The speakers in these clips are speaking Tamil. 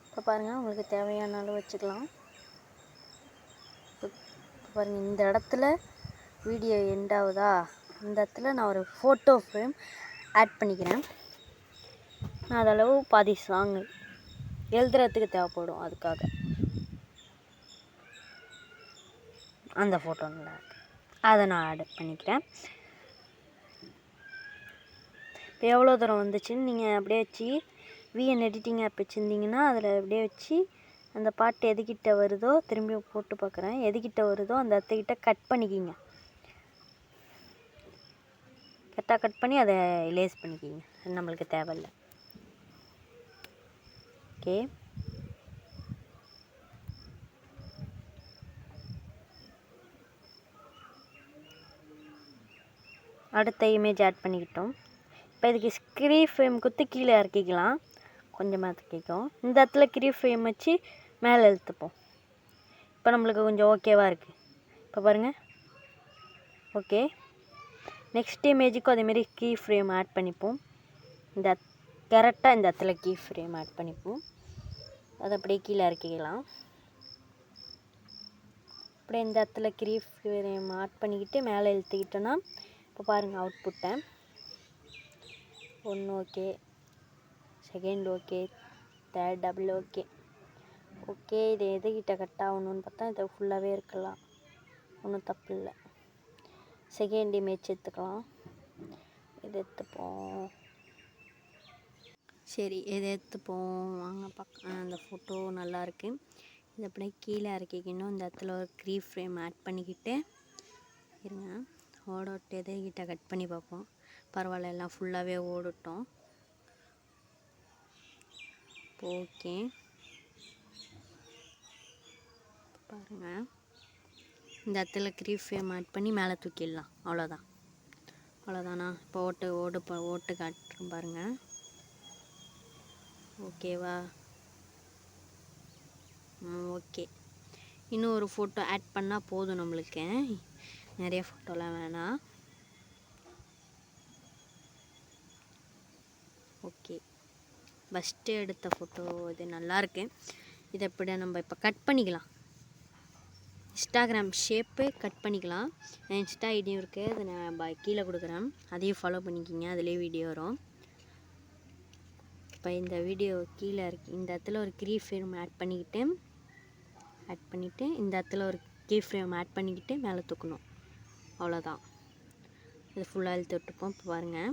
இப்போ பாருங்கள், உங்களுக்கு தேவையான அளவு வச்சுக்கலாம். இப்போ பாருங்கள், இந்த இடத்துல வீடியோ எண்ட் ஆகுதா, இந்த இடத்துல நான் ஒரு ஃபோட்டோ ஃப்ரேம் ஆட் பண்ணிக்கிறேன். நான் அதளவு பாதி சாங் எழுதுறதுக்கு தேவைப்படும், அதுக்காக அந்த ஃபோட்டோ நல்லா அதை நான் ஆட் பண்ணிக்கிறேன். இப்போ எவ்வளோ தூரம் வந்துச்சுன்னு நீங்கள் அப்படியே வச்சு விஎன் எடிட்டிங் ஆப் வச்சுருந்தீங்கன்னா அதில் அப்படியே வச்சு அந்த பாட்டு எதுக்கிட்ட வருதோ திரும்பி போட்டு பார்க்குறேன், எதுக்கிட்ட வருதோ அந்த இடத்துக்கிட்ட கட் பண்ணிக்கிங்க. கரெக்டாக கட் பண்ணி அதை லேஸ் பண்ணிக்கிங்க, அது நம்மளுக்கு தேவையில்லை. ஓகே, அடுத்த இமேஜ் ஆட் பண்ணிக்கிட்டோம். இப்போ இதுக்கு ஸ்க்ரீ ஃப்ரேம் குத்தி கீழே இறக்கிக்கலாம், கொஞ்சமாக இறக்கிக்கும். இந்த இடத்துல க்ரீ ஃப்ரேம் வச்சு மேலே இழுத்துப்போம். இப்போ நம்மளுக்கு கொஞ்சம் ஓகேவாக இருக்குது. இப்போ பாருங்கள், ஓகே. நெக்ஸ்ட் இமேஜுக்கும் அதேமாரி கீ ஃப்ரேம் ஆட் பண்ணிப்போம். இந்த கரெக்டாக இந்த இடத்துல கீ ஃப்ரேம் ஆட் பண்ணிப்போம். அதை அப்படியே கீழே இறக்கிக்கலாம். அப்படியே இந்த இடத்துல கீ ஃப்ரேம் ஆட் பண்ணிக்கிட்டு மேலே இழுத்துக்கிட்டோன்னா இப்போ பாருங்கள் அவுட்புட்டை. 1 okay, second okay, third double okay. Okay, இது எதுக்கிட்ட கட் ஆகணும்னு பார்த்தா இது ஃபுல்லாகவே இருக்கலாம், ஒன்றும் தப்பு இல்லை. செகண்ட் இமேஜ் எடுத்துக்கலாம், இது எடுத்துப்போம். சரி, இதை எடுத்துப்போம் வாங்க பார்க்க. அந்த ஃபோட்டோ நல்லாயிருக்கு. இது அப்படியே கீழே இறக்கிக்கணும். இந்த இடத்துல ஒரு க்ரீ ஃப்ரேம் ஆட் பண்ணிக்கிட்டு இருங்க, ஓடோட்டு எதுக்கிட்ட கட் பண்ணி பார்ப்போம். பரவாயில்ல, எல்லாம் ஃபுல்லாகவே ஓடட்டும். ஓகே, பாருங்கள், இந்த இடத்துல க்ரீ ஃப்ரேம் ஆட் பண்ணி மேலே தூக்கிடலாம். அவ்வளோதானா? இப்போ ஓட்டு காட்டுறோம் பாருங்கள். ஓகேவா? ஓகே. இன்னும் ஒரு ஃபோட்டோ ஆட் பண்ணால் போதும் நம்மளுக்கு, நிறைய ஃபோட்டோலாம் வேணாம். ஓகே, ஃபஸ்ட்டு எடுத்த ஃபோட்டோ இது நல்லாயிருக்கு. இதை எப்படி நம்ம இப்போ கட் பண்ணிக்கலாம். இன்ஸ்டாகிராம் ஷேப்பு கட் பண்ணிக்கலாம். இன்ஸ்டா ஐடியும் இருக்குது, அதை நான் கீழே கொடுக்குறேன், அதையும் ஃபாலோ பண்ணிக்கிங்க, அதுலேயே வீடியோ வரும். இப்போ இந்த வீடியோ கீழே இருக்குது. இந்த இடத்துல ஒரு கீ ஃப்ரேம் ஆட் பண்ணிக்கிட்டு இந்த இடத்துல ஒரு கீ ஃப்ரேம் ஆட் பண்ணிக்கிட்டு மேலே தூக்கணும். அவ்வளோதான். இது ஃபுல்லாக இழுத்து விட்டுப்போம். இப்போ பாருங்கள்,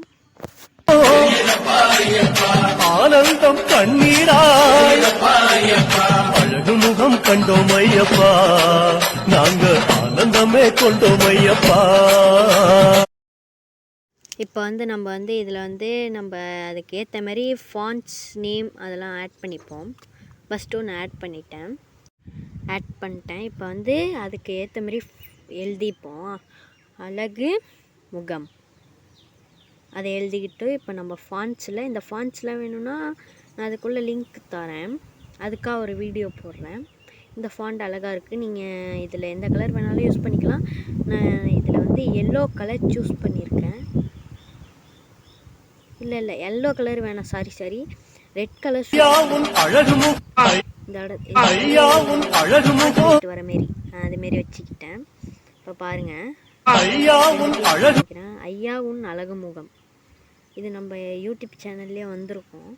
ஆனந்தம் கண்ணீராய் அழகு முகம் கண்டோம் ஐயப்பா, நாங்க ஆனந்தமே கொண்டோம் ஐயப்பா. இப்போ நம்ம இதில் நம்ம அதுக்கு ஏற்ற மாதிரி ஃபாண்ட்ஸ் நேம் அதெல்லாம் ஆட் பண்ணிப்போம். ஃபஸ்ட்டு ஒன்று ஆட் பண்ணிட்டேன். இப்போ அதுக்கு ஏற்ற மாதிரி எழுதிப்போம். அழகு முகம் அதை எழுதிக்கிட்டு இப்போ நம்ம ஃபாண்ட்ஸில் இந்த ஃபாண்ட்ஸ்லாம் வேணும்னா நான் அதுக்குள்ளே லிங்க் தரேன், அதுக்காக ஒரு வீடியோ போடுறேன். இந்த ஃபாண்ட் அழகாக இருக்குது, நீங்கள் இதில் எந்த கலர் வேணாலும் யூஸ் பண்ணிக்கலாம். நான் இதில் எல்லோ கலர் சூஸ் பண்ணியிருக்கேன். இல்லை எல்லோ கலர் வேணாம், சாரி ரெட் கலர் வர மாரி அதுமாரி வச்சுக்கிட்டேன். இப்போ பாருங்கள், ஐயா உன் அழகு முகம், இது நம்ம யூடியூப் சேனல்லே வந்திருக்கோம்.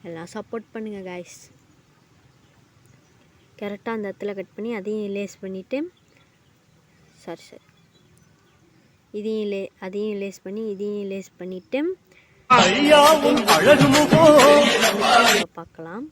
எல்லாம் சப்போர்ட் பண்ணுங்கள் காய்ஸ். கரெக்டாக அந்த இடத்துல கட் பண்ணி அதையும் லேஸ் பண்ணிவிட்டு சரி அதையும் லேஸ் பண்ணி இதையும் லேஸ் பண்ணிவிட்டு பார்க்கலாம்.